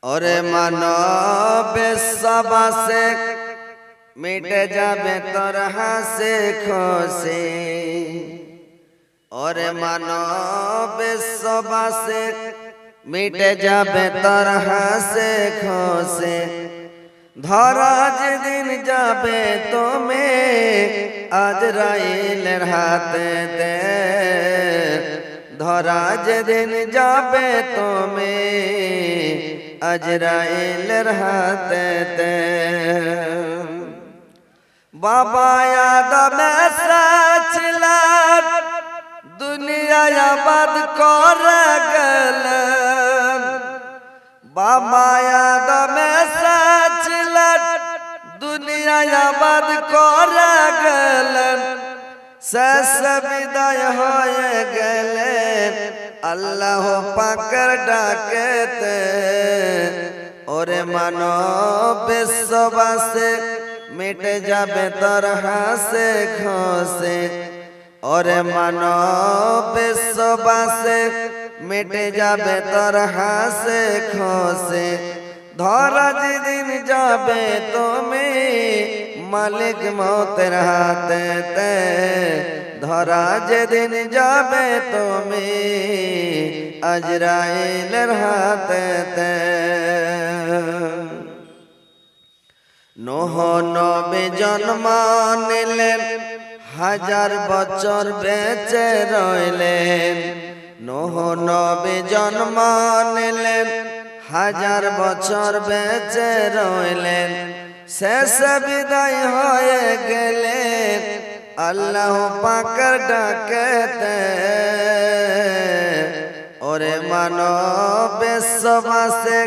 ওরে মানব সবাসে মিটে যাবে তোর হাসে খুশি। ওরে মানব সবাসে মিটে যাবে তোর হাসে খুশি। ধরা যেদিন যাবে তুমি আজরাইলের হাতেতে, ধরা যেদিন যাবে তুমি আজরাইলের হাতেতে। বাবা আদম এসেছিলেন দুনিয়ায় আবাদ করে গেলেন। বাবা আদম এসেছিলেন দুনিয়ায় আবাদ করে গেলেন। শেষ বিদায় হয়ে গেলেন আল্লাহ পাকের ডাকেতে। ওরে মানব বিশ্ববাসে মিটে যাবে তোর হাসে খুশি। ওরে মানব বিশ্ববাসে মিটে যাবে তোর হাসে খুশি। ধরা যেদিন যাবে তুমি মালিক মৌতের হাতেতে, ধরা যেদিন যাবে তুমি আজরাইলের হাতেতে। নূহ নবী জন্ম নিলেন হাজার বছর বেঁচে রইলেন। নূহ নবী জন্ম নিলেন হাজার বছর বেঁচে রইলেন। শেষ বিদায় হয়ে গেলেন আল্লাহ পাকের ডাকেতে। ওরে মানব বিশ্ববাসে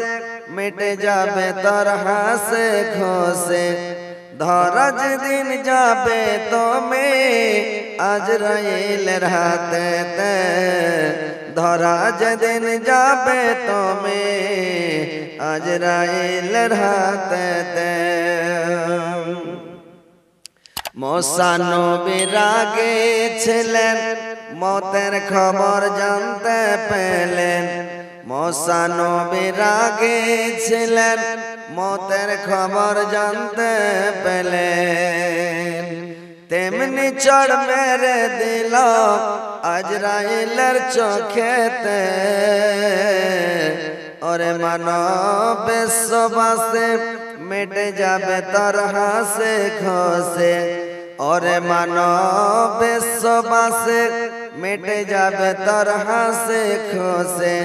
মিটে যাবে তোর হাসে খুশি। ধরা যেদিন যাবে তুমি আজরাইলের হাতেতে, ধরা যেদিন যাবে তুমি আজরাইলের হাতেতে। মুসা নবী রাগে ছিলেন মতের খবর জানতে পেলেন। মুসা নবী রাগে ছিলেন মতের খবর জানতে পেলেন। তেমনি চড় মেরে দিল আজরাইলের চোখেতে। ওরে মানব বিশ্ববাসে মিটে যাবে তোর হাসে খুশি। ওরে মানব বিশ্ববাসে মিটে যাবে তোর হাসে খুশি।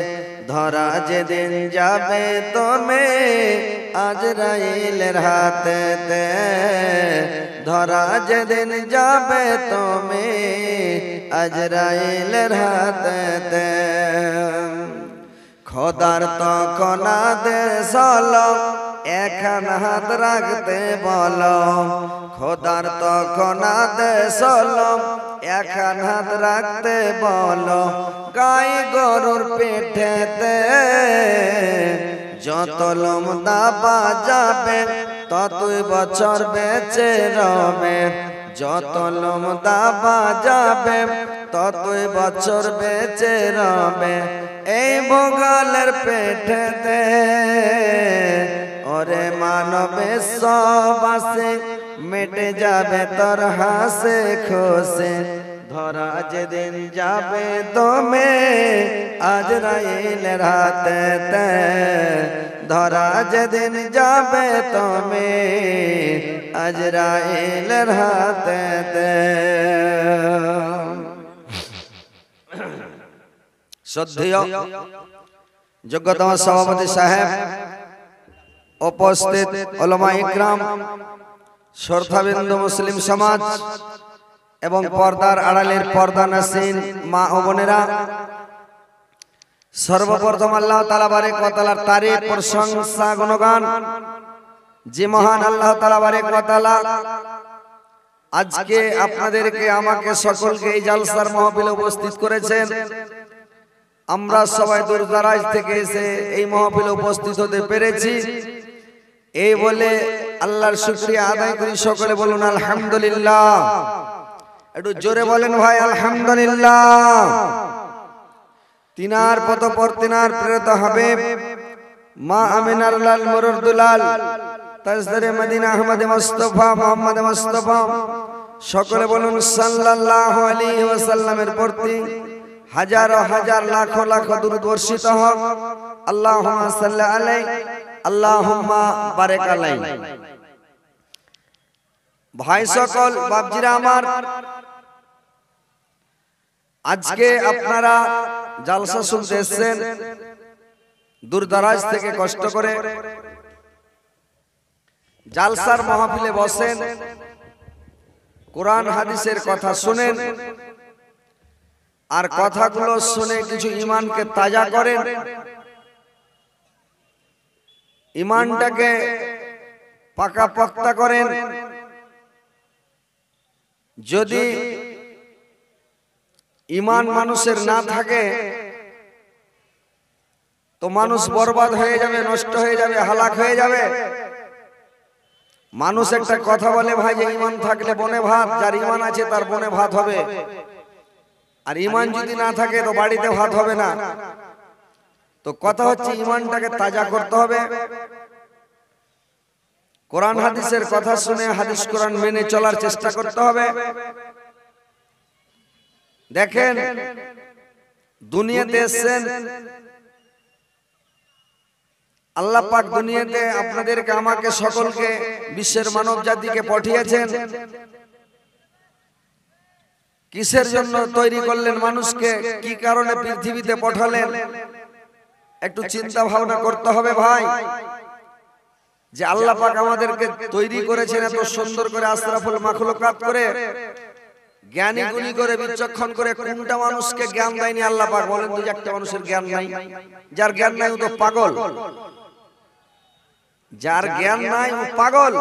ধরা যেদিন যাবে তুমি আজরাইলের হাতেতে, ধরা যেদিন যাবে তুমি আজরাইলের হাতেতে। খোদার তখন আদেশ হলো এখন হাত রাখতে বলো। খোদার তখন আদেশ হলো এখন হাত রাখতে বলো। গাই গরুর পেটেতে যত লোম দাবা যাবে ততই বছর বেঁচে রবে। যত লোম দাবা যাবে ততই বছর বেঁচে রবে এই ভোগালের পেটেতে। ওরে মানবে সবাসে মিটে যাবে তোর হাসে খুশি। ধরা যেদিন যাবে তুমি আজরাইলের হাতেতে, ধরা যেদিন যাবে তুমি আজরাইলের হাতেতে। শ্রদ্ধেয় যোগ্যতম সভাপতি সাহেব, উপস্থিত উলামা ইকরাম, শ্রদ্ধাবিন্দু মুসলিম সমাজ এবং পর্দার আড়ালের পর্দানাসীন মা ও বোনেরা, সর্বপ্রথম আল্লাহ তাআলা বারেক ওয়া তাআলার তারিফ প্রশংসা গুণগান যে মহান আল্লাহ তাআলা বারেক ওয়া তাআলা আজকে আপনাদেরকে আমাকে সকলকে এই জালসার মাহফিলে উপস্থিত করেছেন। আমরা সবাই দূর দারাজ থেকে এসে এই মাহফিলে উপস্থিত হতে পেরেছি। এই বলে আল্লাহর শুকরিয়া আদায় করি। সকলে বলুন আলহামদুলিল্লাহ। একটু জোরে বলেন ভাই আলহামদুলিল্লাহ। তিনার পথ পর তিনার প্রেরিত হাবিব মা আমিনার লাল মুরুর দুলাল তাজদারে মদিনা আহমদ মুস্তাফা মোহাম্মদ মুস্তাফা সকলে বলুন সাল্লাল্লাহু আলাইহি ওয়াসাল্লামের প্রতি হাজারো হাজার লাখো লাখো দুরূদ বর্ষিত হোক। আল্লাহুম্মা সাল্লি আলাইহি আল্লাহুম্মা বারিক আলাইহি। ভাই সকল, বাপজিরা আমার, আজকে আপনারা জালসা শুনতে এসেছেন দূর দারাজ থেকে কষ্ট করে, জালসার মাহফিলে বসেন, কোরআন হাদিসের কথা শুনেন, আর কথাগুলো শুনে কিছু ঈমানকে তাজা করেন, ঈমানটাকে পাকা পোক্তা করেন। যদি ঈমান মানুষের না থাকে তো মানুষ বরবাদ হয়ে যাবে, নষ্ট হয়ে যাবে, হালাক হয়ে যাবে। মানুষ একটা কথা বলে ভাই যে ঈমান থাকলে বনে ভাত, যার ঈমান আছে তার বনে ভাত হবে, আর ঈমান যদি না থাকে তো বাড়িতে ভাত হবে না। তো কথা হচ্ছে ঈমানটাকে তাজা করতে হবে, কোরআন হাদিসের কথা শুনে হাদিস কোরআন মেনে চলার চেষ্টা করতে হবে। দেখেন, দুনিয়াতে এসেছেন আল্লাহ পাক, দুনিয়াতে আপনাদেরকে আমাকে সকলকে বিশ্বের মানব জাতিকে পাঠিয়েছেন। কিসের জন্য তৈরি করলেন মানুষকে, কি কারণে পৃথিবীতে পাঠালেন, একটু চিন্তা ভাবনা করতে হবে ভাই। যে আল্লাহ পাক আমাদেরকে তৈরি করেছেন এত সুন্দর করে, আশরাফুল মাখলুকাত করে, জ্ঞানী গুণী করে, বিচক্ষণ করে, কোনটা মানুষকে জ্ঞান দেয়নি আল্লাহ পাক? বলেন তো, যে একটা মানুষের জ্ঞান নাই? যার জ্ঞান নাই ও তো পাগল, যার জ্ঞান নাই ও পাগল।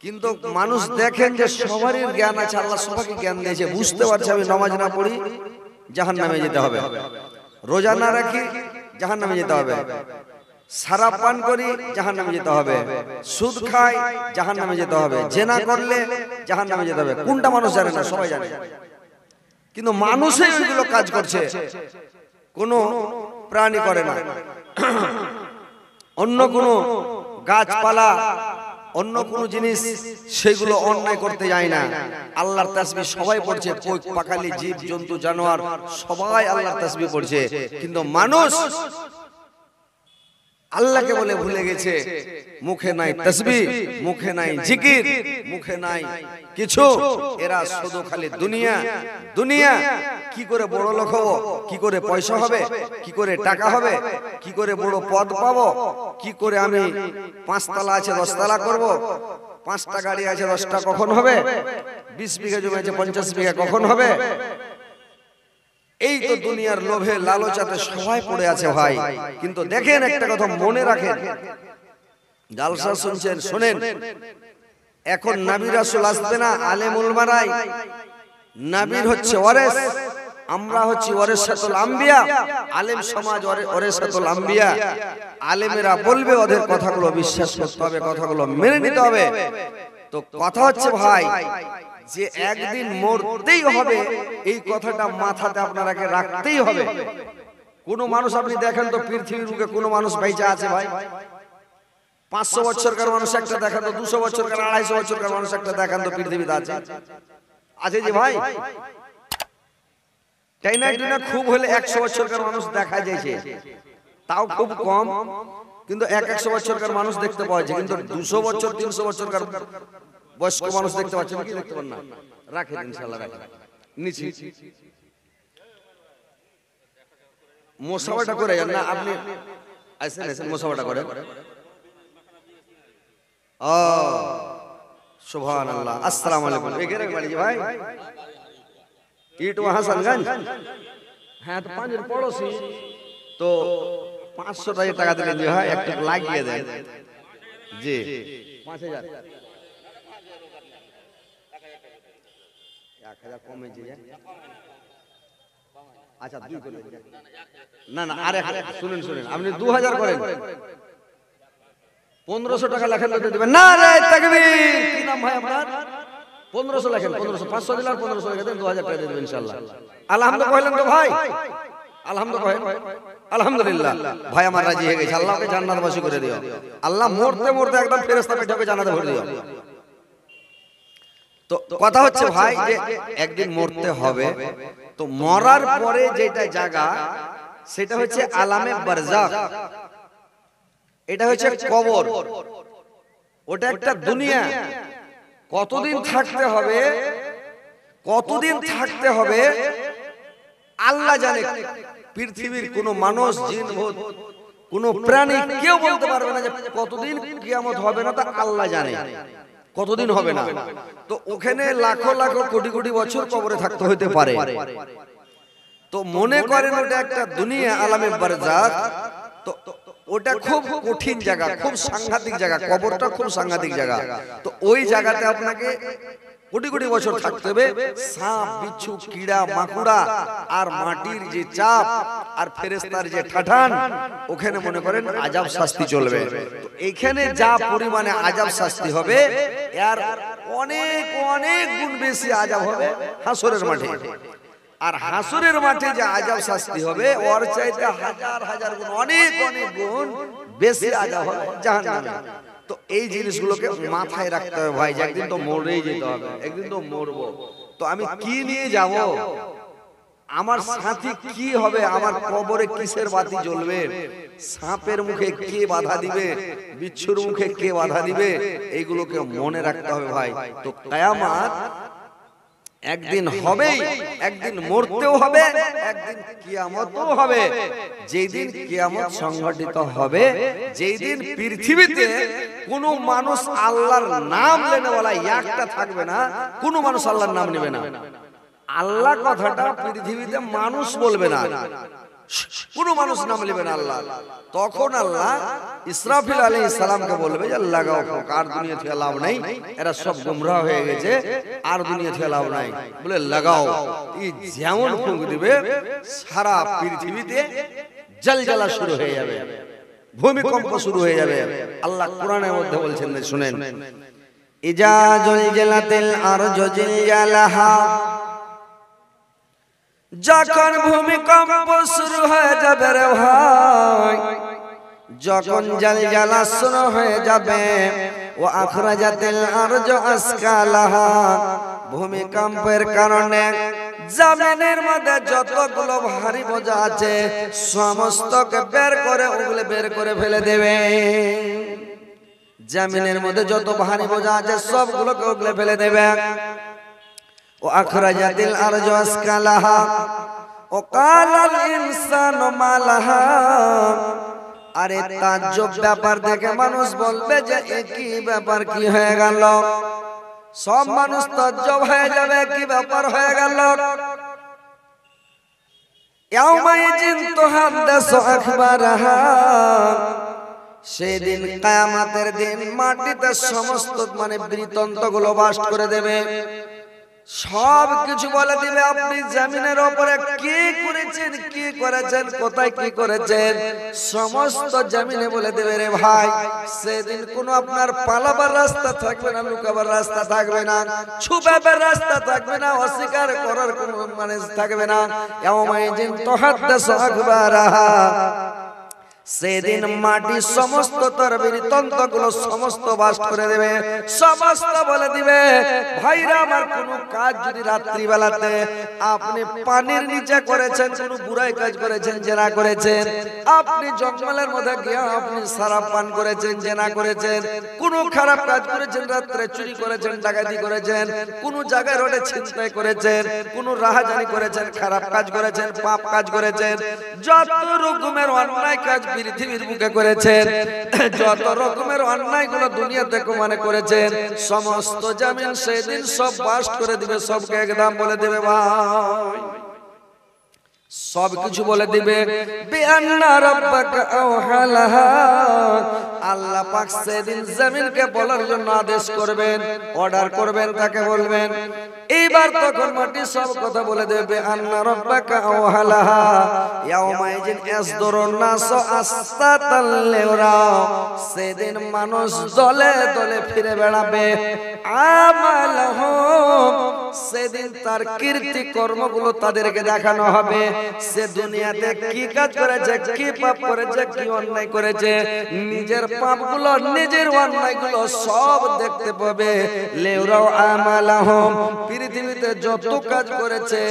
কিন্তু মানুষ দেখেন যে সবারই জ্ঞান আছে, আল্লাহ সবাইকে জ্ঞান দিয়েছে। বুঝতে পারছে আমি নামাজ না পড়ি জাহান্নামে যেতে হবে, রোজা না রাখি জাহান্নামে যেতে হবে, শরাব পান করি জাহান্নামে যেতে হবে, সুদ খাই জাহান্নামে যেতে হবে, জিনা করলে জাহান্নামে যেতে হবে। কোনটা মানুষ জানে না? সবাই জানে। কিন্তু মানুষই ওইগুলো কাজ করছে, কোনো প্রাণী করে না। অন্য কোনো গাছপালা, অন্য কোনো জিনিস সেগুলো অন্যায় করতে যায় না। আল্লাহর তাসবিহ সবাই পড়ছে, পোক পাখালি, জীব জন্তু জানোয়ার সবাই আল্লাহর তাসবিহ পড়ছে। কিন্তু মানুষ আল্লাহকে বলে ভুলে গেছে। মুখে নাই তাসবিহ, মুখে নাই জিকির, মুখে নাই কিছু। এরা শুধু খালি দুনিয়া দুনিয়া। কি করে বড় লোক হবো, কি করে পয়সা হবে, কি করে টাকা হবে, কি করে বড় পদ পাবো, কি করে আমি 5 তলা আছে 10 তলা করবো, 5টা গাড়ি আছে 10টা কখন হবে, 20 বিঘা জমি আছে 50 বিঘা কখন হবে। এই তো দুনিয়ার লোভে লালচাতে সবাই পড়ে আছে ভাই। কিন্তু দেখেন, একটা কথা মনে রাখেন, জালসা শুনছেন, শুনেন, এখন নবী রাসূল আসবে না, আলেম উলামারাই নবীর হচ্ছে ওয়ারিস, আমরা হচ্ছি ওয়ারিসাতুল আম্বিয়া। আলেম সমাজ ওয়ারিসাতুল আম্বিয়া। আলেমেরা বলবে, ওদের কথাগুলো বিশ্বাস করতে হবে, কথাগুলো মেনে নিতে হবে। তো কথা হচ্ছে ভাই যে একদিন মরতেই হবে, এই কথাটা মাথাতে আপনারাকে রাখতেই হবে। কোন মানুষ আপনি দেখেন তো পৃথিবীর বুকে কোন মানুষ বেঁচে আছে ভাই? 500 বছরকার মানুষ একটা দেখান তো, 200 বছরকার, 250 বছরকার মানুষ একটা দেখান তো পৃথিবীতে আছে? আছে যে ভাই? তাই না? খুব হলে 100 বছরকার মানুষ দেখা যাচ্ছে, তাও খুব কম। কিন্তু 100 বছরকার মানুষ দেখতে পাওয়া যায়, কিন্তু 200 বছর 300 বছরকার বয়স্ক মানুষ দেখতে পাচ্ছেন কি দেখতে পান না? রাখেন ইনশাআল্লাহ, রাখেন নিচে মোসাবাটা করে যান না আপনি। আসেন মোসাবাটা করে। ও সুবহানাল্লাহ, আসসালামু আলাইকুম। এখানে বাড়ি ভাই ইটওয়া হাসানগঞ্জ। হ্যাঁ, তো 5 পড়োশি তো 500 টাকা দিলেন যে হয় একটু লাগিয়ে দেন জি। 5000 1000 কমে যায়। আচ্ছা 2 করে না না, আরে শুনেন আপনি 2000 করেন, 1500 টাকা লেখেন তো দিবেন না রে তাকবীর। কি নাম ভাই আপনার? 1500 লেখেন, 1500 500 দিলার 1500 লেখেন, 2000 টাকা দিবেন ইনশাআল্লাহ। আলহামদুলিল্লাহ কইলেন তো ভাই? আলহামদুলিল্লাহ ভাই আমার রাজি হয়ে গেছে, আল্লাহকে জান্নাতবাসী করে দিও। আল্লাহ মরতে মরতে একদম ফেরেশতা পাঠিয়ে জান্নাতে ভরে দিও। তো কথা হচ্ছে ভাই যে একদিন মরতে হবে, তো মরার পরে যেটা জায়গা সেটা হচ্ছে আলামে বারজাখ, এটা হচ্ছে কবর। ওটা একটা দুনিয়া, কতদিন থাকতে হবে, কতদিন থাকতে হবে আল্লাহ জানে। পৃথিবীর কোন মানুষ, জিন, ভূত, কোন প্রাণী কেউ বলতে পারবে না যে কতদিন কিয়ামত হবে না, তা আল্লাহ জানে কতদিন হবে না। তো ওখানে লাখো লাখো কোটি কোটি বছর কবরে থাকতে হতে পারে। তো মনে করেন ওটা একটা দুনিয়া আলামে বারজাখ। তো ওটা খুব কঠিন জায়গা, খুব সাংঘাতিক জায়গা, কবরটা খুব সাংঘাতিক জায়গা। তো ওই জায়গাতে আপনাকে কোটি কোটি বছর থাকতে হবে। সাপ, বিচ্ছু, কীড়া, মাকুড়া আর মাটির যে চাপ আর ফেরেশতার যে ঠাঠান, ওখানে মনে করেন আযাব শাস্তি চলবে। তো এখানে যা পরিমাণে আযাব শাস্তি হবে, এর অনেক অনেক গুণ বেশি আযাব হবে হাসরের মাঠে। আর হাসরের মাঠে যে আযাব শাস্তি হবে, ওর চাইতে হাজার হাজার গুণ, অনেক অনেক গুণ বেশি আযাব হবে জাহান্নামে। তো এই জিনিসগুলোকে মাথায় রাখতে হবে ভাই, যে একদিন তো মরেই যেতে হবে, একদিন তো মরবো। তো আমি কি নিয়ে যাব, আমার সাথী কি হবে, আমার কবরে কিসের বাতি জ্বলবে, সাপের মুখে কে বাধা দিবে, বিচ্ছুর মুখে কে বাধা দিবে, এইগুলোকে মনে রাখতে হবে ভাই। তো কিয়ামত একদিন হবেই, একদিন মরতেও হবে, একদিন কিয়ামতও হবে। যেই দিন কিয়ামত সংঘটিত হবে, যেই দিন পৃথিবীতে কোনো মানুষ আল্লাহর নাম লেনেওয়ালা একটা থাকবে না, কোনো মানুষ আল্লাহর নাম নেবে না। আল্লাহ কথাটা পৃথিবীতে মানুষ বলবে না, কোনো মানুষ নাম নেবে না আল্লাহ। তখন আল্লাহ ইসরাফিল আলাইহিস সালামকে বলবে যে লাগাও ফুক, আর দুনিয়া থেকে লাভ নাই, এরা সব গোমরাহ হয়ে গেছে, আর দুনিয়া থেকে লাভ নাই, বলে লাগাও। এই যেমন ফুক দিবে, সারা পৃথিবীতে জলজলা শুরু হয়ে যাবে, ভূমিকম্প শুরু হয়ে যাবে। আল্লাহ কোরআনের মধ্যে বলছেন, শুনেন, ইজা জলজলাতিল আরজু জিলজালাহা, যখন ভূমিকম্প শুরু হয়ে যাবে রে ভাই, যখন জলজলা শুরু হয়ে যাবে, ওয়া আখরাজাতিল আরজু আসকালাহা, ভূমিকম্পের কারণে জমিনের মধ্যে যতগুলো ভারী বোঝা আছে সমস্তকে বের করে, ওগুলো বের করে ফেলে দেবে। জমিনের মধ্যে যত ভারী বোঝা আছে সবগুলোকে ওগুলো ফেলে দেবে। ও আখরাজাতিল আরজু আসকালাহা ও কালাল ইনসানু মালাহা, আরে তাজ্জব ব্যাপার দেখে মানুষ বলবে যে একই ব্যাপার, কি হয়ে গেল, সব মানুষ তাজ্জব হয়ে যাবে, কি ব্যাপার হয়ে গেল। ইয়াউমাইজিন তুহাদ্দাসু আখবারাহা, সেদিন কিয়ামতের দিন মাটিতে সমস্ত মানে বৃত্তান্তগুলো বাস্ট করে দেবে, সব কিছু বলে দিবে। আপনি জমিনের উপরে কি করেছেন, কি করেছেন, কোথায় কি করেছেন, সমস্ত জমিনে বলে দেবে রে ভাই। সেদিন কোনো আপনার পালাবার রাস্তা থাকবে না, লুকাবার রাস্তা থাকবে না, ছুপাবার রাস্তা থাকবে না, অস্বীকার করার কোনো মানে থাকবে না। ইয়াউমাইজিন তুহাদ্দাসু আখবারাহা, সেদিন মাটি সমস্ত তরবির তন্ত্রগুলো সমস্ত বাস্ট করে দেবে, সমস্ত বলে দিবে, ভাইরা আমার কোন কাজ যদি রাত্রি বেলাতে আপনি পানির নিচে করেছেন, কোন বুড়াই কাজ করেছেন, জেনা করেছেন, আপনি জঙ্গলের মধ্যে গিয়ে আপনি শরাব পান করেছেন, জেনা করেছেন, কোন খারাপ কাজ করেছেন, রাত্রে চুরি করেছেন, ডাকাতি করেছেন, কোন জায়গায় রোডে ছিনতাই করেছেন, কোন রাহাজানি করেছেন, খারাপ কাজ করেছেন, পাপ কাজ করেছেন, যত রকমের অন্যায় কাজ পৃথিবীর বুকে করেছেন, যত রকমের অন্যায় গুলো দুনিয়াতে মানে করেছেন, সমস্ত জমিন সেদিন সব বাস্ট করে দিবে, সবকে একদম বলে দিবে ভাই, সব কিছু বলে দিবে। বিআন্না রাব্বাকা আওহালাহা, আল্লাহ পাক সেদিন জমিনকে বলার জন্য আদেশ করবেন, অর্ডার করবেন, তাকে বলবেন। এইবার তখন মাটি সব কথা বলে দেবে। বিআন্না রাব্বাকা আওহালাহা ইয়াউমাইজিন ইয়াসদুরুন নাসু আসতাতাল লিউরা, সেদিন মানুষ দলে দলে ফিরে বেড়াবে। আমালহুম, সেদিন তার কীর্তি কর্মগুলো তাদেরকে দেখানো হবে। সে দুনিয়াতে কি কাজ করেছে, কি পাপ করেছে, কি অন্যায় করেছে, নিজের পাপগুলো নিজের অন্যায়গুলো সব দেখতে পাবে। লেউরাও আমালাহুম, পৃথিবীতে যত কাজ করেছে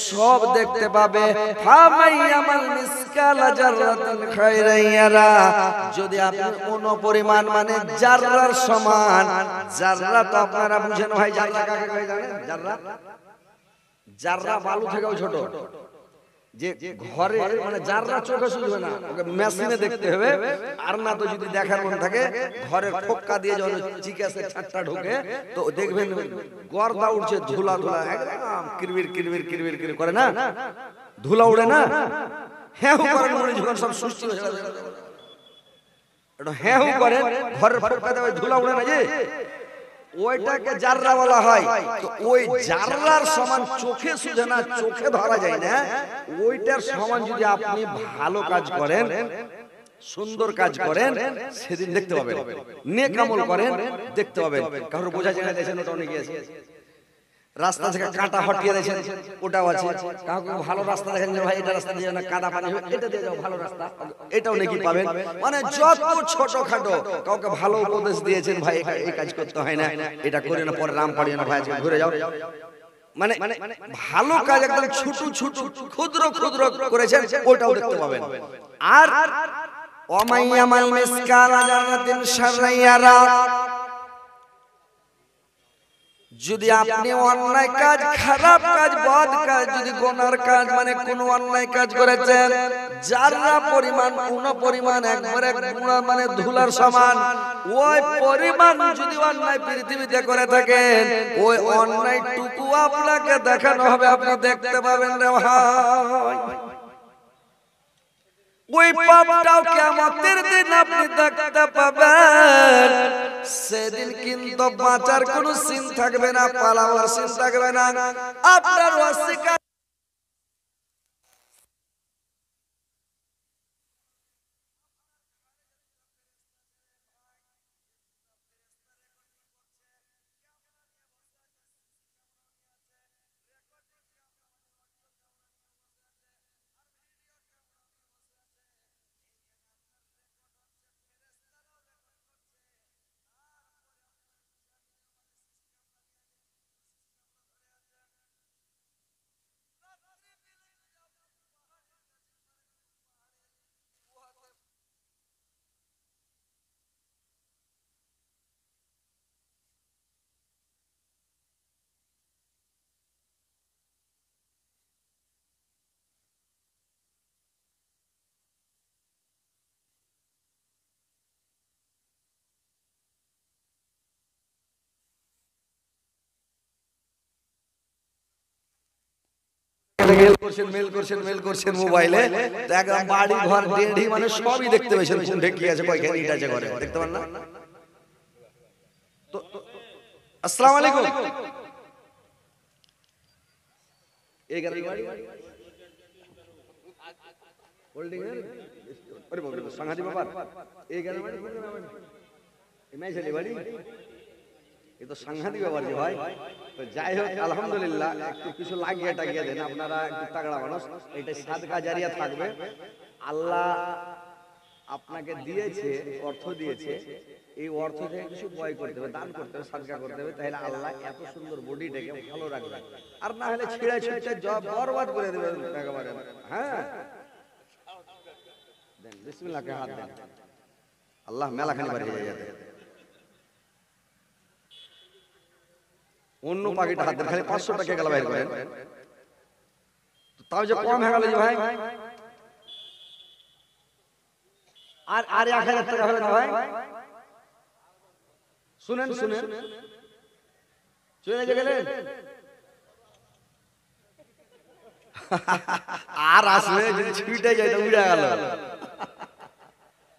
সব দেখতে পাবে। ফামাইয়ামাল মিসকালা জাররাতিন খায়রান ইয়ারা, যদি আপনি কোনো পরিমাণ মানে জাররার সমান, জাররা তো আপনারা বুঝেন ভাই, জাররা কাকে কয় জানেন? জাররা, জাররা বালু থেকেও ছোট। যে ঘরে মানে জাররা চোখে শুধবে না, ওকে মেশিনে দেখতে হবে। আর না তো যদি দেখার মন থাকে, ঘরের ফক্কা দিয়ে যখন চিকাসে ছাটটা ঢোকে তো দেখবেন গর্দা উঠছে, ধুলা ধুলা একদম কিরবির কিরবির কিরবির কিরবির করে না, ধুলা উড়ে না, হ্যাঁ করেন মনে যখন সব সুস্থ হয়ে যাবে, এটা হ্যাঁ করে ঘরের ফক্কা দিয়ে ধুলা উড়ে না, যে ওইটাকে জাররা বলা হয়। তো ওই জাররার সমান চোখে শুধু না, চোখে ধরা যায় না, ওইটার সমান যদি আপনি ভালো কাজ করেন, সুন্দর কাজ করেন, সেদিন দেখতে পাবেন। নেক আমল করেন, দেখতে পাবেন। কারোর বোঝা যায় না, দেখেন ওটা অনেকে আছে রাস্তা থেকে কাঁটা হটিয়ে দিয়েছেন, ওটাও আছে। কাউকে ভালো রাস্তা দেখেন যে ভাই এটা রাস্তা দিয়ে না, কাদা পানি হবে, এটা দিয়ে যাও ভালো রাস্তা, এটাও নাকি পাবেন। মানে যত ছোটখাটো কাউকে ভালো উপদেশ দিয়েছেন, ভাই এই কাজ করতে হয় না, এটা করে না, পরে রাম পাড়িয়ে না, ভাই আজকে ঘুরে যাও। মানে ভালো কাজ একদম ছোট ছোট ক্ষুদ্র ক্ষুদ্র করেছেন, ওটাও দেখতে পাবেন। আর ওমাইয়ামাল মিসকালা জাররাতিন শাররান ইয়ারা, যদি আপনি অন্যায় কাজ, খারাপ কাজ, বদ কাজ, যদি গুনার কাজ মানে কোন অন্যায় কাজ করেছেন, জাররা পরিমাণ, কোন পরিমাণ একবারে গুনাহ মানে ধুলার সমান, ওই পরিমাণ যদি অন্যায় পৃথিবীতে করে থাকেন, ওই অন্যায় টুকু আপনাকে দেখানো হবে, আপনি দেখতে পাবেন রে ভাই। ওই পাপটাও কিয়ামতের দিন আপনি দেখতে পাবেন। সেদিন কিন্তু বাঁচার কোনো সিন থাকবে না, পালাবার সিন থাকবে না। আপনার অস্বীকার মেল করছেন মোবাইলে, একদম বাড়ি ঘর ডেড়ি মানে সবই দেখতে পেয়েছেন, কোনটা কি আছে, কয়খানি ইট আছে ঘরে, দেখতে পান না? তো আসসালামু আলাইকুম, এই গাড়ি বাড়ি হোল্ডিং এর আরে বাবা সাংঘাতিক ব্যাপার, এই গাড়ি বাড়ি কোন নাম আছে, এই মেছালি বাড়ি, এ তো সাংঘাতিক ব্যাপার যে ভাই। তো যাই হোক, আলহামদুলিল্লাহ, একটু কিছু লাগিয়ে টাগিয়ে দেন, আপনারা একটু তাগড়া মানুষ, এটা সাদকা জারিয়া থাকবে। আল্লাহ আপনাকে দিয়েছে, অর্থ দিয়েছে, এই অর্থ থেকে কিছু ব্যয় করতে হবে, দান করতে হবে, সাদকা করতে হবে, তাহলে আল্লাহ এত সুন্দর বডিটাকে ভালো রাখবে। আর না হলে ছিঁড়ে ছিঁড়ে জব বরবাদ করে দেবে একেবারে। হ্যাঁ দেন, বিসমিল্লাহ কে হাত দেন, আল্লাহ মেলাখানি বাড়ি হয়ে যাবে। অন্য পাখিটা হাত দেন, খালি 500 টাকা গেল বাইর করেন, তাও যে কম হয়ে গেল যে ভাই। আর 1000 টাকা হবে না ভাই, শুনেন শুনেন, চলে গেলেন আর আসবে, যদি ছুটে যায় তো উড়ে গেল।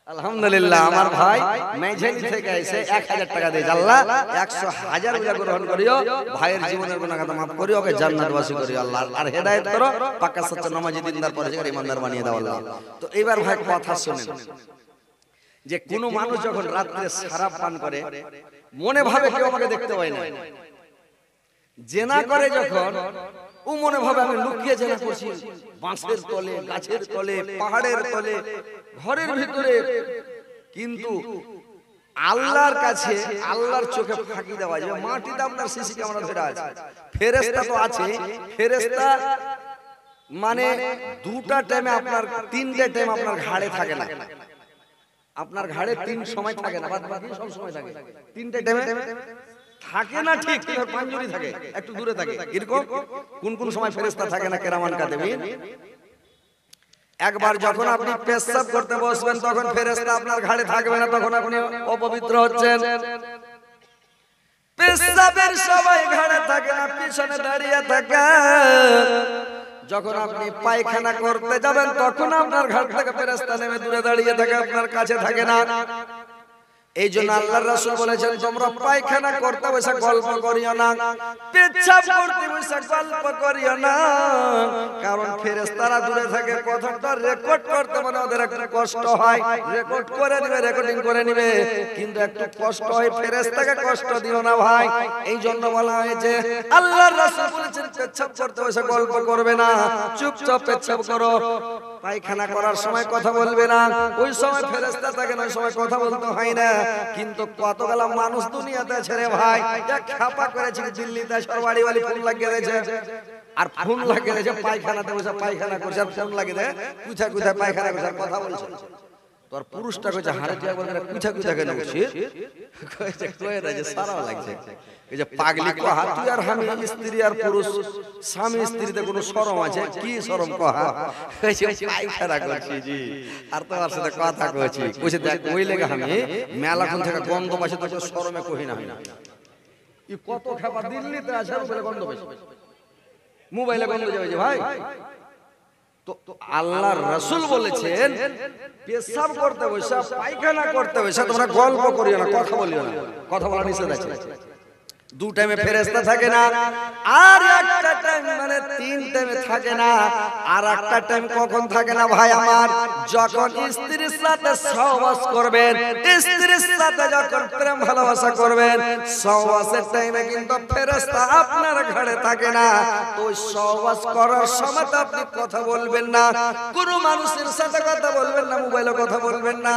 আলহামদুলিল্লাহ, আমার ভাই মেঝেলি থেকে এসে 1000 টাকা দিয়ে, আল্লাহ 100,000 টাকা গ্রহণ করিও, ভাইয়ের জীবনের গুনাহ খাতা মাফ করিও, ওকে জান্নাতবাসী করিও আল্লাহ, আর হেদায়েত করো, পাক্কা সচ্চা নামাজি দিনদার পরেজগার ইমানদার বানিয়ে দাও আল্লাহ। তো এবার ভাই কথা শুনেন, যে কোন মানুষ যখন রাত্রে শরাব পান করে, মনে ভাবে কেউ আমাকে দেখতে পায় না, জেনা করে যখন ও মনে ভাবে আমি লুকিয়ে জেনা করছি, বাঁশের তলে, গাছের তলে, পাহাড়ের তলে, ঘরের ভিতরে। কিন্তু আল্লাহর কাছে, আল্লাহর চোখে ফাঁকি দেওয়া যাবে। মাটিতে আপনার সিসি ক্যামেরা ধরে আছে, ফেরেশতা তো আছে। ফেরেশতা মানে দুটা টাইমে আপনার, তিনটে টাইম আপনার ঘাড়ে থাকে না। আপনার ঘাড়ে তিন সময় থাকে না, বাকি সব সময় থাকে। তিনটে টাইমে থাকে না, ঠিক পাঞ্জুরি থাকে, একটু দূরে থাকে। এরকম কোন কোন সময় ফেরেশতা থাকে না, কেরামান কাতিবিন। একবার যখন আপনি পেশাব করতে বসবেন তখন ফেরেশতা আপনার ঘাড়ে থাকবে না, তখন আপনি অপবিত্র হচ্ছেন। পেশাবের সময় ঘাড়ে থাকে না, পিছনে দাঁড়িয়ে থাকে। যখন আপনি পায়খানা করতে যাবেন তখন আপনার ঘাড় থেকে ফেরেশতা নেমে দূরে দাঁড়িয়ে থাকে, আপনার কাছে থাকে না। এই জন্য আল্লাহর রাসূল বলেছেন, তোমরা পায়খানা করতে বসে গল্প করিও না, পেচ্ছাব করতে বসে গল্প করিও না। কারণ ফেরেশতারা দূরে থাকে, কথাটা রেকর্ড করতে মানে ওদের একটু কষ্ট হয়। রেকর্ড করে নেবে, রেকর্ডিং করে নেবে, কিন্তু একটু কষ্ট হয়। ফেরেশতাকে কষ্ট দিও না ভাই। এই জন্য বলা হয়েছে, আল্লাহর রাসূল বলেছেন পেচ্ছাব করতে বসে গল্প করবে না, চুপচাপ পেচ্ছাব করো। পায়খানা করার সময় কথা বলবে না, ওই সময় ফেরেশতা থাকে না, ওই সময় কথা বলতে হয় না। কিন্তু কতগুলো মানুষ দুনিয়াতে ছেড়ে ভাই, এক খাপা করেছে দিল্লিতে, সরবাড়ি वाली ফোন লাগিয়ে দিয়েছে, আর ফোন লাগিয়ে দিয়েছে পায়খানাতে বসে পায়খানা করছে, আর ফোন লাগিয়ে দেয় কোথায় কোথায় পায়খানা করছে, কথা বলছে। তোর পুরুষটা কইছে হারে দিয়া বলে কোথায় কোথায় কেন বসে কইছে, কই না যে সারাও লাগছে। এই যে পাগলি কহা, তুই আর আমি স্ত্রী আর পুরুষ, স্বামী স্ত্রীতে কোনো শরম আছে? কি শরম কহা, কইছে পায়খানা করছি জি, আর তোমার সাথে কথা কইছি। কইছে দেখ ওই লেগে আমি মেলাখন থেকে গন্ধ পাইছে, তো শরমে কই না। ই কত খাবার দিল্লিতে আছে বলে গন্ধ পাইছে, মোবাইলে গন্ধ যাবে যে ভাই। তো আল্লাহর রাসূল বলেছেন, পেশাব করতে বসে, পায়খানা করতে বসে তোমরা গল্প করিও না, কথা বলিও না। কথা বলা নিষেধ আছে। দু টাইমে ফেরেশতা থাকে না, আর একটা টাইম মানে তিন টাইমে থাকে না। আর একটা টাইম কখন থাকে না ভাই আমার? যখন স্ত্রীর সাথে সহবাস করবেন, স্ত্রীর সাথে যখন প্রেম ভালোবাসা করবেন, সহবাসের টাইমে কিন্তু ফেরেশতা আপনার ঘাড়ে থাকে না। তো সহবাস করার সময় আপনি কথা বলবেন না, কোনো মানুষের সাথে কথা বলবেন না, মোবাইলে কথা বলবেন না,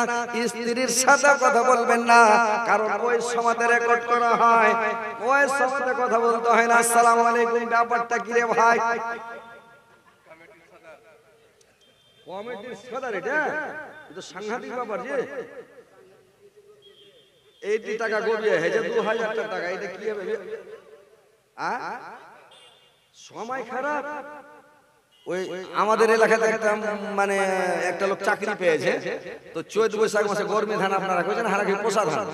স্ত্রীর সাথে কথা বলবেন না। কারণ ওই সময় রেকর্ড করা হয়, ওই সময় কথা বলতে হয় না। আসসালামু আলাইকুম, ব্যাপারটা কি রে ভাই? কমিটির সদর এটা তো সাংঘাতিক ব্যাপার যে 80 টাকা গড়িয়ে হেজে 2000 টাকা, এটা কি হবে? সময় খারাপ। ওই আমাদের এলাকাতে একটা মানে একটা লোক চাকরি পেয়েছে, তো চৈত বৈশাখ মাসে গরমি ধান আপনারা কইছেন হারাকি পোষা ধান,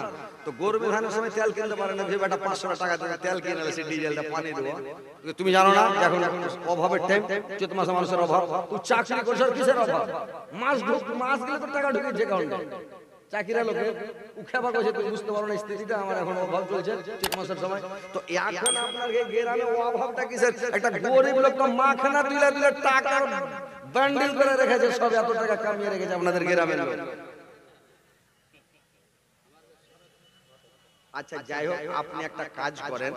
তো গরমি ধানের সময় তেল কিনতে পারে না, যে বেটা 500 টাকা দিয়ে তেল কিনে এসে ডিজেলটা পানি দেবো। তুমি জানো না এখন অভাবের টাইম, চৈত মাসে মানুষের অভাব। তুই চাকরি করছ, কিসের অভাব? মাস গেলে তো টাকা ঢুকে অ্যাকাউন্টে। চাকরিরা লোকে উখাবা কইছে, তুমি বুঝতে পারো না স্থিতিটা আমার এখন অভাব চলছে চৈত মাসের সময়। তো এখন আপনার এই গ্রামে অভাবটা কিসের? একটা গরিব লোক তো মাখানা দিলে দিলে টাকা বান্ডিল করে রেখেছে, সব এত টাকা কামিয়ে রেখেছে আপনাদের গ্রামের লোক। আচ্ছা যাই হোক, আপনি একটা কাজ করেন,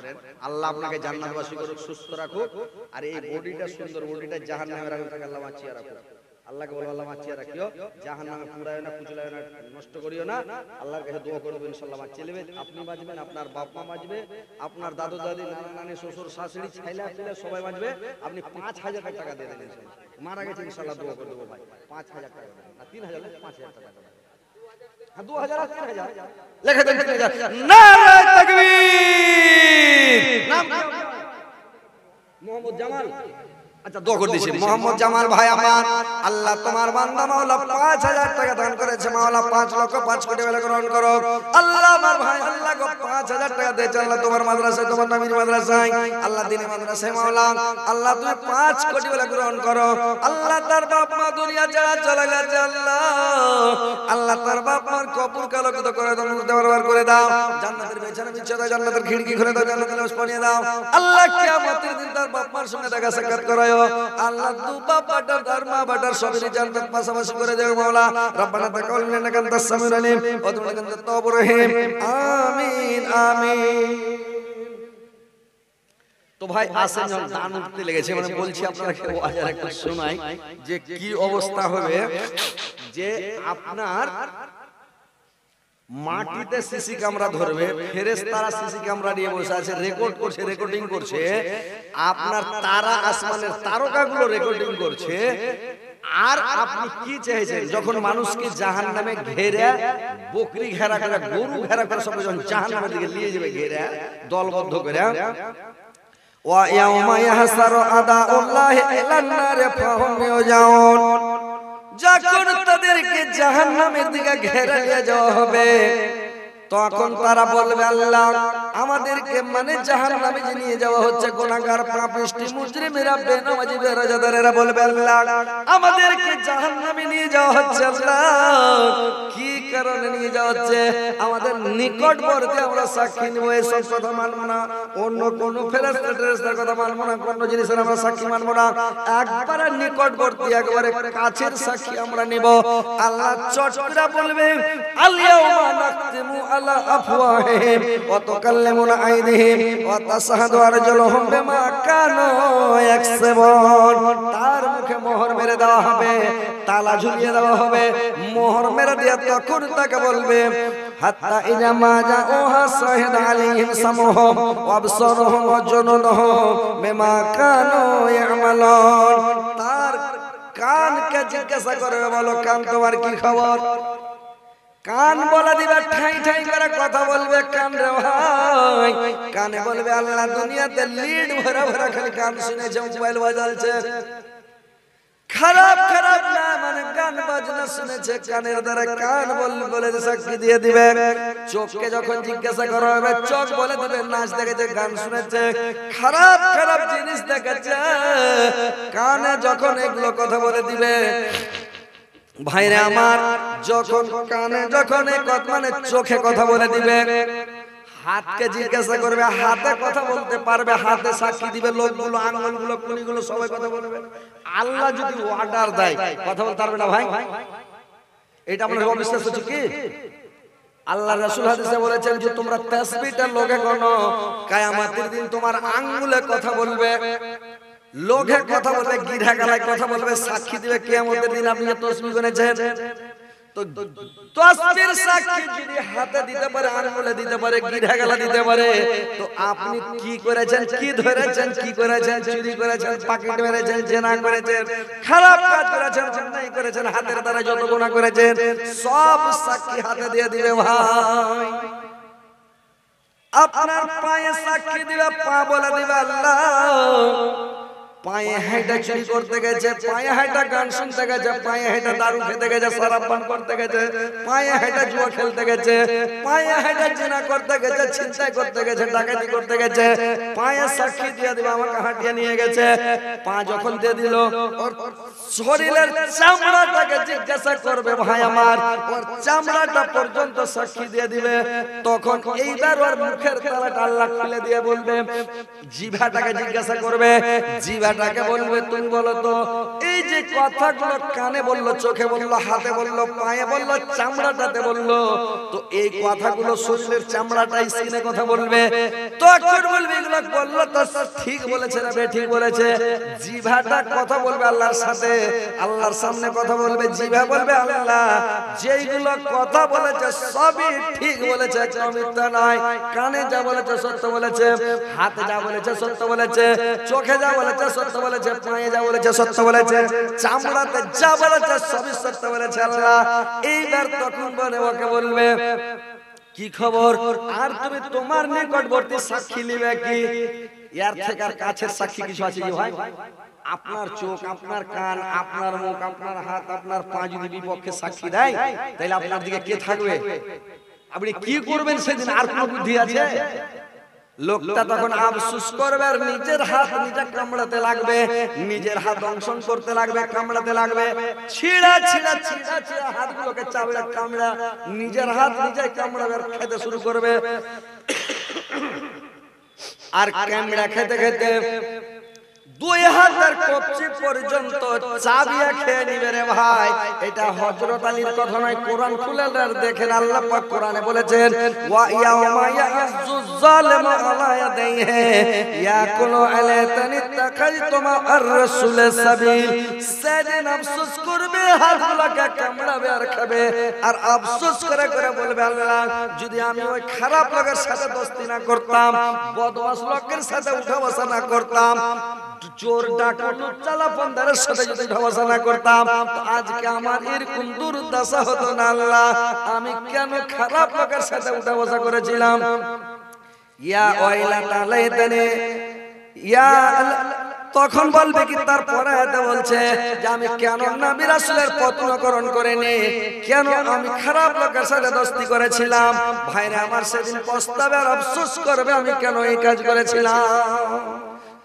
আল্লাহ আপনাকে জান্নাতবাসী করুক, সুস্থ রাখুক, আর এই বডিটা সুন্দর বডিটা জাহান্নামের আগুন থেকে আল্লাহ বাঁচিয়ে রাখুক। আল্লাহকে বলো আল্লাহ বাঁচিয়ে রাখিও, জাহান্নামে পুরায় না, কুচলায় না, নষ্ট করিও না। আল্লাহর কাছে দোয়া করবেন, ইনশাআল্লাহ বাঁচিয়ে নেবেন। আপনি বাঁচবেন, আপনার বাপ মা বাঁচবে, আপনার দাদু দাদি, নানা নানি, শ্বশুর শাশুড়ি, ছেলে ছেলে সবাই বাঁচবে। আপনি 5000 টাকা দিয়ে দেবেন, মারা গেছে ইনশাআল্লাহ দোয়া করে দেবো ভাই। 5000 টাকা না, 3000 না, 5000 টাকা দেবেন। 2000 আর 3000 লেখা দেন। 3000 নারে তাকবীর। নাম মোহাম্মদ জামাল। আচ্ছা দোয়া করে দিয়েছি মোহাম্মদ জামাল ভাই আমার, আল্লাহ তোমার বান্দা মাওলা 5000 টাকা দান করেছে, মাওলা 5 লক্ষ 5 কোটি বেলা গ্রহণ করো। আল্লাহ আমার ভাই আল্লাহ গো 5000 টাকা দিয়েছে আল্লাহ তোমার মাদ্রাসায়, তোমার নবীর মাদ্রাসায়, আল্লাহ দ্বীনি মাদ্রাসায় মাওলা, আল্লাহ তুমি 5 কোটি বেলা গ্রহণ করো। আল্লাহ তার বাপ মা দুনিয়া ছেড়ে চলে গেছে, আল্লাহ আল্লাহ তার বাপ মার কবর কালোকিত করে দাও, নূর ব্যবহার করে দাও, জান্নাতের বিছানা বিছিয়ে দাও, জান্নাতের খিড়কি খুলে দাও, জান্নাতের লাশ বানিয়ে দাও। আল্লাহ কিয়ামতের দিন তার বাপ মার সঙ্গে দেখা সাক্ষাৎ করায়। আল্লাহ দু বাবার তার মা বাবার সবই জান্নাত পাশাপাশি করে দেও মাওলা। রব্বানা তাকাব্বাল মিন্না ইন্নাকা আনতাস সামিউল আলিম ওয়া তুব আলাইনা আনতাত তাওয়াবুর রহিম। আমিন আমিন। তো ভাই আসেন, যখন দান উঠতে লেগেছে, মানে বলছি আপনাকে ওয়াজের একটা শোনাই যে কি অবস্থা হবে। যে আপনার মাটিতে সিসি ক্যামেরা ধরবে, ফেরেশতারা সিসি ক্যামেরা নিয়ে বসে আছে, রেকর্ড করছে, রেকর্ডিং করছে, আপনার তারা আসমানের তারকাগুলো রেকর্ডিং করছে। আর আপনি কি চাইছেন, যখন মানুষকে জাহান্নামে ঘেরে, বকরি ঘেরা করে, গরু ঘেরা করে, সব যখন জাহান্নামের দিকে নিয়ে যাবে ঘেরে দলবদ্ধ করে, ওয়া ইয়াউমা ইয়াহসারু আদাউল্লাহি ইলান নারি ফাহুম ইউজাউন, যখন তাদেরকে জাহান্নামের দিকে ঘেরে নিয়ে যাওয়া হবে, তখন তারা বলবে আল্লাহ আমাদেরকে মানে জাহান্নামে নিয়ে যাওয়া হচ্ছে, গুনাহগার পাপিষ্টি মুজরিমেরা বেনামাজি বেরোজাদারেরা বলবে আল্লাহ আমাদেরকে জাহান্নামে নিয়ে যাওয়া হচ্ছে, আল্লাহ কি কারণে নিয়ে যাওয়া হচ্ছে, আমাদের নিকটবর্তী আমরা সাক্ষী নেব, এসব কথা মানব না, অন্য কোন ফেরেশতার কথা মানব না, কোন জিনিসের আমরা সাক্ষী মানব না, একবারে নিকটবর্তী একবারে কাছের সাক্ষী আমরা নেব। আল্লাহ চট করে বলবে আল-ইয়াউমা নাখতিমু আলা আফওয়াহিহিম ওয়া তুকাল্লিমুনা আইদিহিম ওয়া তাশহাদু আরজুলুহুম বিমা কানু ইয়াকসিবুন, তার মুখে মোহর মেরে দেওয়া হবে, তালা ঝুলিয়ে দেওয়া হবে, মোহর মেরে দিয়ে তখন তাকে বলবে হাত্তা ইযা মা জাউহা শাহিদ আলাইহিম সামউহুম ওয়া আবসারুহুম ওয়া জুনুদুহুম বিমা কানু ইয়ামালুন, তার কানকে জিজ্ঞাসা করবে, বলো কান তোমার কি খবর? কান বলে দিবে, ঠাই ঠাই করে কথা বলবে, কান রে ভাই, কানে বলবে আল্লাহ দুনিয়াতে লিড ভরা ভরা খালি গান শুনেছে, মোবাইল বাজালছে, খারাপ খারাপ না মানে গান বাজনা শুনেছে, কানের দ্বারা কান বলে সাক্ষী দিয়ে দিবে। চোখকে যখন জিজ্ঞাসা করা হবে, চোখ বলে দিবে নাচ দেখেছে, গান শুনেছে, খারাপ খারাপ জিনিস দেখেছে, কানে যখন এগুলো কথা বলে দিবে, ভাইরে আমার যখন কানে যখন মানে চোখে কথা বলে দিবে, হাতকে জিজ্ঞাসা করবে, হাতে কথা বলতে পারবে, হাতে সাক্ষী দিবে, লোকগুলো আঙ্গুলগুলো কুলিগুলো সবাই কথা বলবে। আল্লাহ যদি অর্ডার দেয় কথা বলতে পারবে না ভাই, এটা আপনার অবিশ্বাস হচ্ছে কি? আল্লাহ রাসূল হাদিসে বলেছেন যে তোমরা তাসবিহটা লোকে গণো, কিয়ামতের দিন তোমার আঙ্গুলে কথা বলবে, লোকে কথা বলবে, গিরা গালায় কথা বলবে, সাক্ষী দিবে কিয়ামতের দিন আপনি যে তাসবিহ গুনেছেন। তো তাসবিহর সাক্ষী যদি হাতে দিতে পারে, আঙ্গুলে দিতে পারে, গিরা গালা দিতে পারে, তো আপনি কি করেছেন, কি ধরেছেন, কি করেছেন, চুরি করেছেন, পকেট মেরেছেন, জেনা করেছেন, খারাপ কাজ করেছেন, অন্যায় করেছেন, হাতের দ্বারা যত গুনাহ করেছেন সব সাক্ষী হাতে দিয়ে দিবে ভাই। আপনার পায়ে সাক্ষী দিবে, পা বলে দিবে আল্লাহ পায়ে হেঁটে চুরি করতে গেছে, পায়ে হেঁটে গান শুনতে গেছে, পায়ে হেঁটে দারু খেতে গেছে, শরাব পান করতে গেছে, পায়ে হেঁটে জুয়া খেলতে গেছে, পায়ে হেঁটে জিনা করতে গেছে, ছিনতাই করতে গেছে, ডাকাতি করতে গেছে, পায়ে সাক্ষী দিয়ে দিবে আমাকে হাঁটিয়ে নিয়ে গেছে। পা যখন দিয়ে দিল, ওর শরীরের চামড়াটাকে জিজ্ঞাসা করবে ভাই আমার, ওর চামড়াটা পর্যন্ত সাক্ষী দিয়ে দিবে। তখন এইবার ওর মুখের তালাটা আল্লাহ খুলে দিয়ে বলবে, জিভাটাকে জিজ্ঞাসা করবে, জিভাটাকে বলবে তুমি বলো তো এই যে কথাগুলো কানে বললো, চোখে বললো, হাতে বললো, পায়ে বললো, চামড়াটাতে বললো, তো এই কথাগুলো শরীরের চামড়াটা স্কিনে কথা বলবে, তখন বলবে এগুলো বললো তো ঠিক বলেছে না ঠিক বলেছে। জিভাটা কথা বলবে আল্লাহর সাথে, আল্লাহর সামনে কথা বলবে, জিভা বলবে আল্লাহ যেইগুলো কথা বলেছে সবই ঠিক বলেছে, একটা মিথ্যা নয়, কানে যা বলেছে সত্য বলেছে, হাতে যা বলেছে সত্য বলেছে, চোখে যা বলেছে সত্য বলেছে, পায়ে যা বলেছে সত্য বলেছে, চামড়াতে যা বলেছে সবই সত্য বলেছে আল্লাহ। এইবার তখন বলে ওকে বলবে কি খবর, আর তুমি তোমার নিকটবর্তী সাক্ষী নিবে কি? এর থেকে আর কাছের সাক্ষী কিছু আছে কি ভাই? আপনার চোখ, আপনার কান, আপনার মুখ, আপনার হাত, আপনার পা যদি বিপক্ষে সাক্ষী দেয়, তাহলে আপনার দিকে কে থাকবে? আপনি কি করবেন সেদিন? আর কোন বুদ্ধি আছে? লোকটা তখন আফসোস করবে, আর নিজের হাত নিজে কামড়াতে লাগবে, নিজের হাত দংশন করতে লাগবে, কামড়াতে লাগবে, ছিঁড়া ছিঁড়া ছিঁড়া ছিঁড়া হাতগুলোকে চাবড়া কামড়া নিজের হাত নিজে কামড়াবে, আর খেতে শুরু করবে। আর কামড়া খেতে খেতে দুই হাতের কবজি পর্যন্ত চাবিয়া খেয়ে নিবে রে ভাই। এটা হযরত আলীর কথা নয়, কোরআন খুলে দেখেন আল্লাহ পাক কোরআনে বলেছেন ওয়া ইয়াউমা ইয়াযুজ জালিমু আলা ইয়াদাইহি ইয়াকুলু আলাতানি তাকাইতুমা আর-রাসূল সাবিল। সেদিন আফসোস করবে, হাতগুলোকে কামড়াবে আর খাবে, আর আফসোস করে করে বলবে আল্লাহ যদি আমি ওই খারাপ লোকের সাথে দোস্তি না করতাম, বদমাশ লোকের সাথে উঠা বসা না করতাম, চোর ডাকাত চালাপনদারের সাথে যদি ঢাবাসা না করতাম, তো আজকে আমার এরকম দুর্দশা হতো না। আল্লাহ আমি কেন খারাপ লোকের সাথে উঠা বসা করেছিলাম। ইয়া ওয়াইলাতা লাইতানি ইয়া, তখন বলবে কি, তারপরে এটা বলছে যে আমি কেন নবী রাসূলের পথ অনুকরণ করিনি, কেন আমি খারাপ লোকের সাথে দোস্তি করেছিলাম। ভাইরা আমার সেদিন পস্তাবে আর আফসোস করবে আমি কেন এই কাজ করেছিলাম।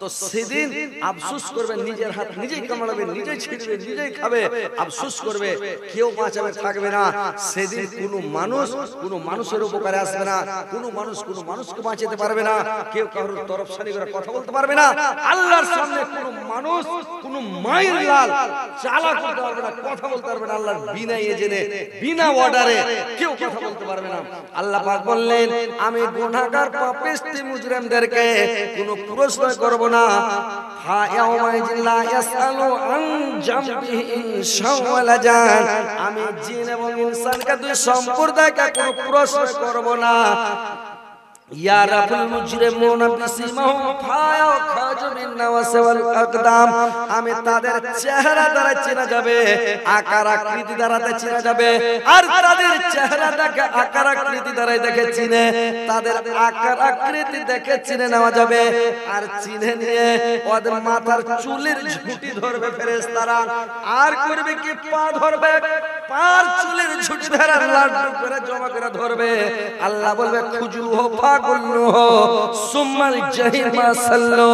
তো সেদিন আফসোস করবে, নিজের হাত নিজেই কামড়াবে, নিজেই ছিঁড়বে, নিজেই খাবে, আফসোস করবে, কেউ বাঁচাবে থাকবে না। সেদিন কোনো মানুষের উপকারে আসবে না, কোনো মানুষকে বাঁচাতে পারবে না, কেউ কারোর তরফসানি করে কথা বলতে পারবে না। আল্লাহর সামনে কোনো মায়ের লাল চালা করতে পারবে না, কথা বলতে পারবে না। আল্লাহর বিনা এজেনে, বিনা অর্ডারে কেউ কথা বলতে পারবে না। আল্লাহ পাক বললেন আমি গুনাহগার পাপিষ্টি মুজরিমদেরকে কোনো প্রশ্ন করব না। আমি জিন এবং ইনসানকে দুই সম্প্রদায়কে কোনো প্রশ্ন করব না। ইয়ারাফুল মুজরিমুনা বিসিমাহুম ফায়াখাজু মিন নাওয়াসি ওয়াল আকদাম, আমি তাদের চেহারা দ্বারা চেনা যাবে, আকার আকৃতি দ্বারা চেনা যাবে। আর তাদের চেহারাটাকে আকার আকৃতি দ্বারাই দেখে চিনে, তাদের আকার আকৃতি দেখে চিনে নেওয়া যাবে। আর চিনে নিয়ে ওদের মাথার চুলের ঝুঁটি ধরবে ফেরেশতারা, আর করবে কি পা ধরবে, পার চুলের ঝুঁটি ধরে লাড্ডু করে জমা করে ধরবে। আল্লাহ বলবে খুজুহু ফাগুল্লুহু সুম্মাল জাহিমা সাল্লু,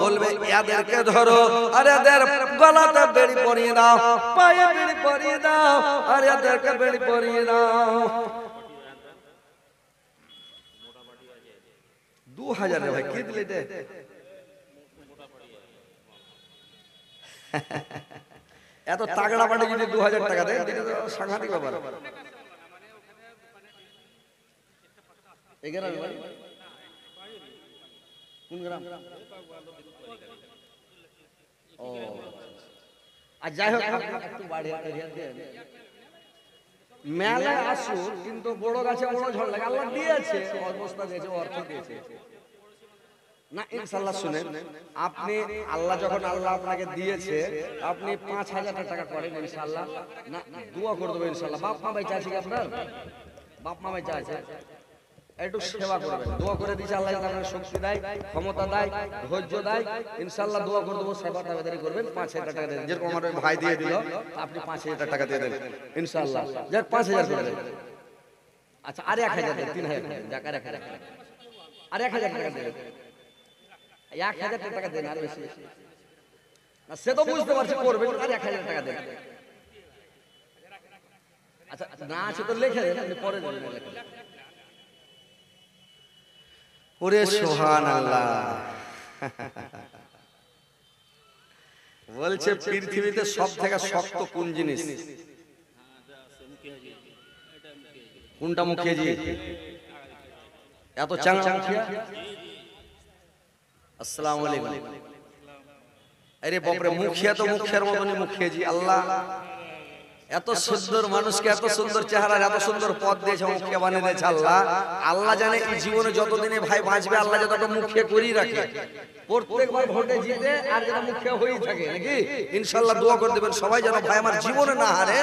বলবে এদেরকে ধরো আর এদের গলাতে বেড়ি পরিয়ে দাও, পায়ে বেড়ি পরিয়ে দাও, আর এদেরকে বেড়ি পরিয়ে দাও। 2000 রে ভাই কি দিলে এটা? এত তাগড়া পাটে যদি 2000 টাকা দেয়, এটা তো সাংঘাতিক ব্যাপার। এগারো কোন গ্রাম? ও আর যাই হোক একটু বাড়িয়ে মেলায় আসুন, কিন্তু বড় গাছে বড় ঝড় লাগে। আল্লাহ দিয়েছে, অবস্থা দিয়েছে, অর্থ দিয়েছে না। ইনশাআল্লাহ শুনেন, আপনি আল্লাহ যখন আল্লাহ আপনাকে দিয়েছে, আপনি 5000 টাকা করেন ইনশাআল্লাহ, না দোয়া করে দেবেন ইনশাআল্লাহ। বাপ মা বেঁচে আছে কি আপনার? বাপ মা বেঁচে আছে, একটু সেবা করবেন, দোয়া করে দিয়েছে আল্লাহ যাতে আপনাকে শক্তি দেয়, ক্ষমতা দেয়, ধৈর্য দেয়। ইনশাআল্লাহ দোয়া করে দেবো, সেবা তাবেদারি করবেন। 5000 টাকা দেবেন, যেরকম আমার ভাই দিয়ে দিল, আপনি 5000 টাকা দিয়ে দেবেন ইনশাআল্লাহ। যাক 5000 করে দেবেন। আচ্ছা আর 1000 দেন, 3000 দেন, যাক আর 1000 আর 1000 টাকা দেবেন, 1000 টাকা দেন, আর বেশি না। সে তো বুঝতে পারছি করবেন, আর 1000 টাকা দেন। আচ্ছা না আছে তো লিখে দেন, আপনি পরে দেবেন। ওরে সুবহানাল্লাহ, বলছে পৃথিবীতে সবথেকে শক্ত কোন জিনিস? কোনটা মুখিয়াজি? এত চাঙ্গা মুখিয়া? আসসালামু আলাইকুম। আরে বাপরে, মুখিয়া তো মুখিয়ার মতনই মুখিয়াজি। আল্লাহ এত সুন্দর মানুষকে, এত সুন্দর চেহারা, এত সুন্দর পথ দিয়েছে, মুখিয়া বানিয়ে দিয়েছে আল্লাহ। আল্লাহ জানে এই জীবনে যতদিনে ভাই বাঁচবে, আল্লাহ যতটা মুখিয়া করেই রাখে, প্রত্যেকবার ভোটে জিতে আর যেন মুখিয়া হয়েই থাকে নাকি। ইনশাআল্লাহ দোয়া করে দেবেন সবাই যেন ভাই আমার জীবনে না হারে।